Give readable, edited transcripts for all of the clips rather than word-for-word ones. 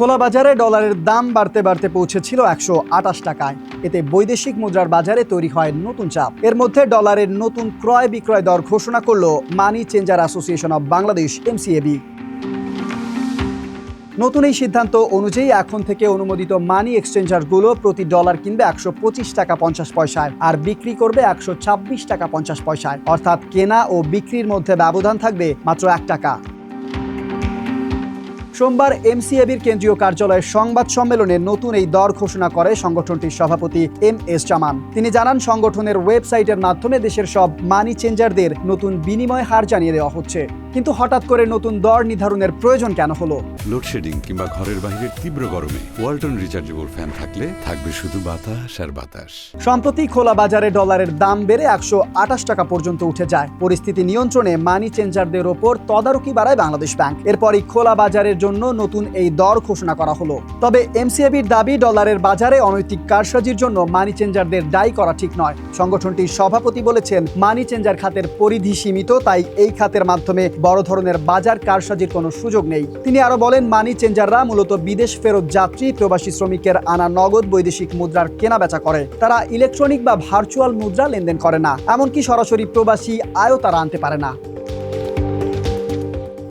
খোলা বাজারে ডলারের দাম বাড়তে বাড়তে পৌঁছেছিল 128 টাকায়। এতে বৈদেশিক মুদ্রার বাজারে তৈরি হয় নতুন চাপ। এর মধ্যে ডলারের নতুন ক্রয় বিক্রয় দর ঘোষণা করল money changer association of Bangladesh MCAB। নতুন এই সিদ্ধান্ত অনুযায়ী এখন থেকে অনুমোদিত মানি এক্সচেঞ্জারগুলো প্রতি ডলার কিনবে 125 টাকা 50 পয়সায় আর বিক্রি করবে 126 টাকা 50 পয়সায়, অর্থাৎ কেনা ও বিক্রির মধ্যে ব্যবধান থাকবে মাত্র 1 টাকা। সোমবার MCAB'র কেন্দ্রীয় কার্যালয়ে সংবাদ সম্মেলনে নতুন এই দর ঘোষণা করে সংগঠনটির সভাপতি MS জামান। তিনি জানান, সংগঠনের ওয়েবসাইটের মাধ্যমে দেশের সব মানি চেঞ্জারদের নতুন বিনিময় হার জানিয়ে দেওয়া হচ্ছে। কিন্তু হঠাৎ করে নতুন দর নির্ধারণের প্রয়োজন কেন হলো? লোডশেডিং কিংবা ঘরের বাইরের তীব্র গরমে ওয়ালটন রিচার্জেবল ফ্যান থাকলে থাকবে শুধু বাতাস আর বাতাস। সম্প্রতি খোলা বাজারে ডলারের দাম বেড়ে 128 টাকা পর্যন্ত উঠে যায়। পরিস্থিতি নিয়ন্ত্রণে মানি চেঞ্জারদের ওপর তদারকি বাড়ায় বাংলাদেশ ব্যাংক। এরপরই খোলা বাজারের জন্য নতুন এই দর ঘোষণা করা হলো। তবে MCAB'র দাবি, ডলারের বাজারে অনৈতিক কারসাজির জন্য মানি চেঞ্জারদের দায়ী করা ঠিক নয়। সংগঠনটির সভাপতি বলেছেন, মানি চেঞ্জার খাতের পরিধি সীমিত, তাই এই খাতের মাধ্যমে বড় ধরনের বাজার কারসাজির কোনো সুযোগ নেই। তিনি আরো বলেন, মানি চেঞ্জাররা মূলত বিদেশ ফেরত যাত্রী, প্রবাসী শ্রমিকের আনা নগদ বৈদেশিক মুদ্রার কেনাবেচা করে। তারা ইলেকট্রনিক বা ভার্চুয়াল মুদ্রা লেনদেন করে না, এমনকি সরাসরি প্রবাসী আয়ও তারা আনতে পারে না।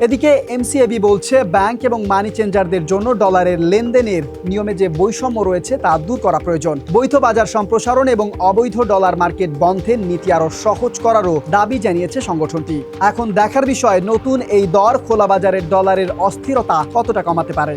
এদিকে MCAB বলছে, ব্যাংক এবং মানি চেঞ্জারদের জন্য ডলারের লেনদেনের নিয়মে যে বৈষম্য রয়েছে তা দূর করা প্রয়োজন। বৈধ বাজার সম্প্রসারণ এবং অবৈধ ডলার মার্কেট বন্ধের নীতি আরও সহজ করারও দাবি জানিয়েছে সংগঠনটি। এখন দেখার বিষয়, নতুন এই দর খোলা বাজারের ডলারের অস্থিরতা কতটা কমাতে পারে।